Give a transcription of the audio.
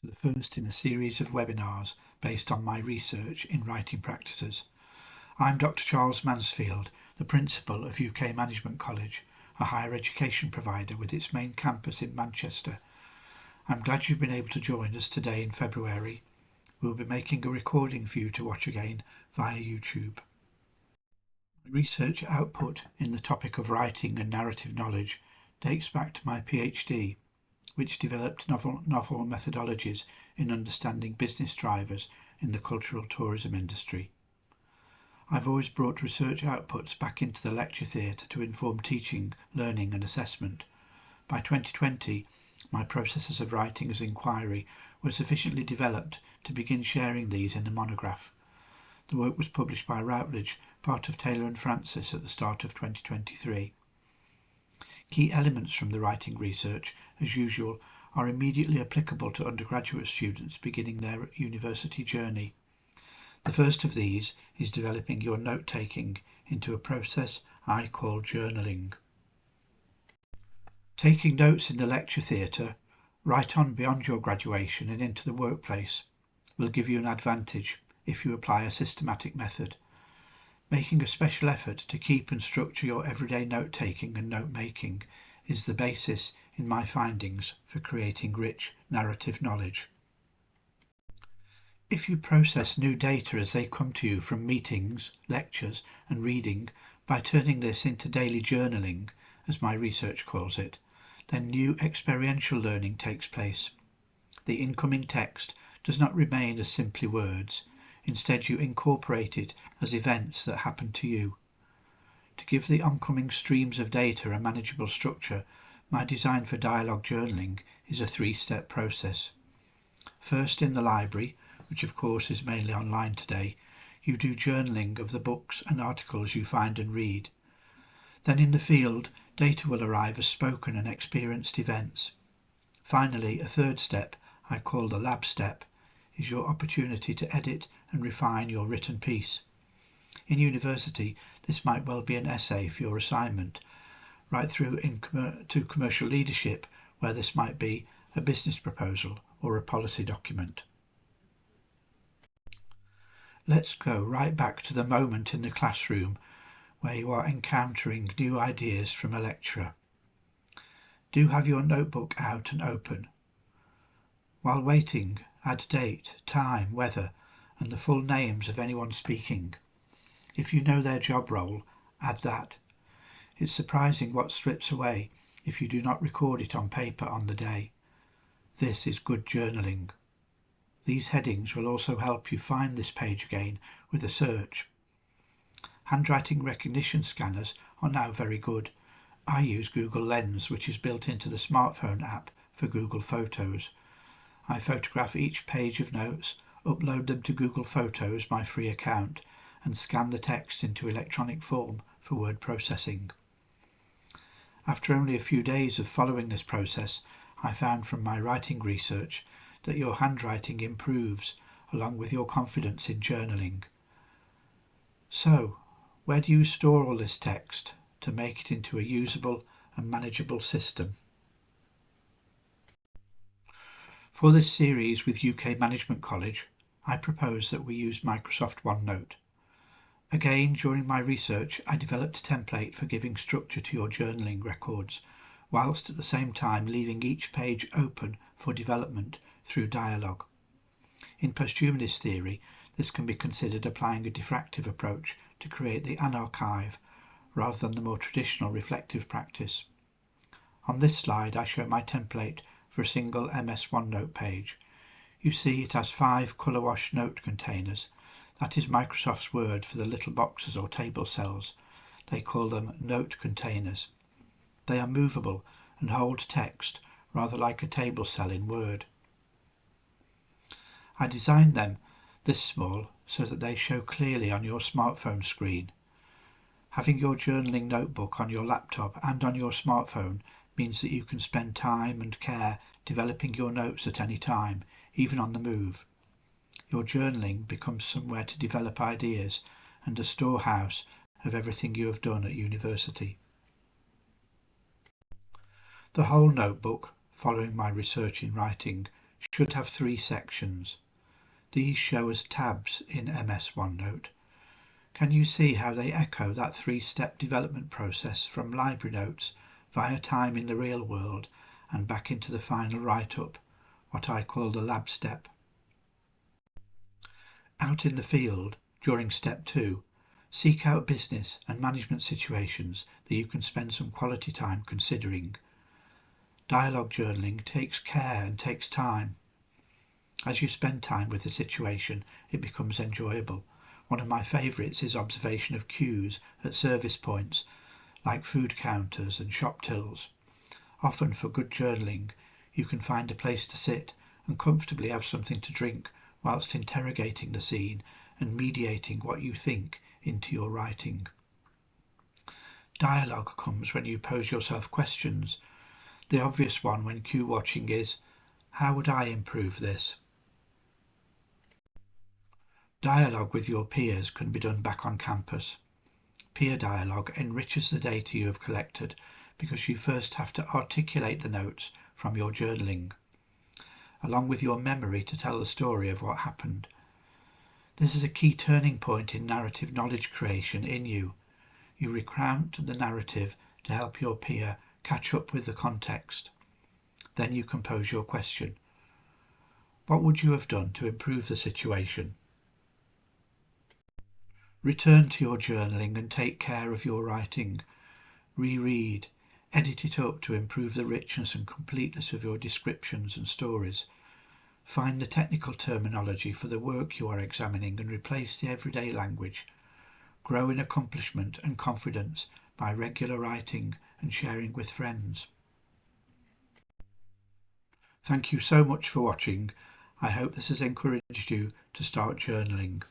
to the first in a series of webinars based on my research in writing practices. I'm Dr Charles Mansfield, the Principal of UK Management College, a higher education provider with its main campus in Manchester. I'm glad you've been able to join us today in February. We'll be making a recording for you to watch again via YouTube. Research output in the topic of writing and narrative knowledge dates back to my PhD, which developed novel methodologies in understanding business drivers in the cultural tourism industry. I've always brought research outputs back into the lecture theatre to inform teaching, learning and assessment. By 2020, my processes of writing as inquiry were sufficiently developed to begin sharing these in a monograph. The work was published by Routledge, part of Taylor and Francis, at the start of 2023. Key elements from the writing research, as usual, are immediately applicable to undergraduate students beginning their university journey. The first of these is developing your note-taking into a process I call journaling. Taking notes in the lecture theatre, right on beyond your graduation and into the workplace, will give you an advantage if you apply a systematic method. Making a special effort to keep and structure your everyday note-taking and note-making is the basis, in my findings, for creating rich narrative knowledge. If you process new data as they come to you from meetings, lectures and reading by turning this into daily journaling, as my research calls it, then new experiential learning takes place. The incoming text does not remain as simply words. Instead, you incorporate it as events that happen to you. To give the oncoming streams of data a manageable structure, my design for dialogue journaling is a three-step process. First, in the library, which of course is mainly online today, you do journaling of the books and articles you find and read. Then in the field, data will arrive as spoken and experienced events. Finally, a third step, I call the lab step, is your opportunity to edit and refine your written piece. In university, this might well be an essay for your assignment, right through to commercial leadership, where this might be a business proposal or a policy document. Let's go right back to the moment in the classroom where you are encountering new ideas from a lecturer. Do have your notebook out and open. While waiting, add date, time, weather, and the full names of anyone speaking. If you know their job role, add that. It's surprising what slips away if you do not record it on paper on the day. This is good journaling. These headings will also help you find this page again with a search. Handwriting recognition scanners are now very good. I use Google Lens, which is built into the smartphone app for Google Photos. I photograph each page of notes, upload them to Google Photos, my free account, and scan the text into electronic form for word processing. After only a few days of following this process, I found from my writing research that your handwriting improves along with your confidence in journaling. So, where do you store all this text to make it into a usable and manageable system? For this series with UK Management College, I propose that we use Microsoft OneNote. Again, during my research, I developed a template for giving structure to your journaling records, whilst at the same time leaving each page open for development through dialogue. In posthumanist theory, this can be considered applying a diffractive approach to create the anarchive rather than the more traditional reflective practice. On this slide, I show my template for a single MS OneNote page. You see it has 5 colour wash note containers. That is Microsoft's word for the little boxes or table cells. They call them note containers. They are movable and hold text, rather like a table cell in Word. I designed them this small so that they show clearly on your smartphone screen. Having your journaling notebook on your laptop and on your smartphone means that you can spend time and care developing your notes at any time, even on the move. Your journaling becomes somewhere to develop ideas and a storehouse of everything you have done at university. The whole notebook, following my research in writing, should have 3 sections. These show as tabs in MS OneNote. Can you see how they echo that 3-step development process from library notes via time in the real world and back into the final write-up, what I call the lab step? Out in the field, during step 2, seek out business and management situations that you can spend some quality time considering. Dialogue journaling takes care and takes time. As you spend time with the situation, it becomes enjoyable. One of my favourites is observation of queues at service points, like food counters and shop tills. Often, for good journaling, you can find a place to sit and comfortably have something to drink whilst interrogating the scene and mediating what you think into your writing. Dialogue comes when you pose yourself questions. The obvious one when queue watching is, how would I improve this? Dialogue with your peers can be done back on campus. Peer dialogue enriches the data you have collected because you first have to articulate the notes from your journaling, along with your memory to tell the story of what happened. This is a key turning point in narrative knowledge creation in you. You recount the narrative to help your peer catch up with the context. Then you compose your question. What would you have done to improve the situation? Return to your journaling and take care of your writing. Reread, edit it up to improve the richness and completeness of your descriptions and stories. Find the technical terminology for the work you are examining and replace the everyday language. Grow in accomplishment and confidence by regular writing and sharing with friends. Thank you so much for watching. I hope this has encouraged you to start journaling.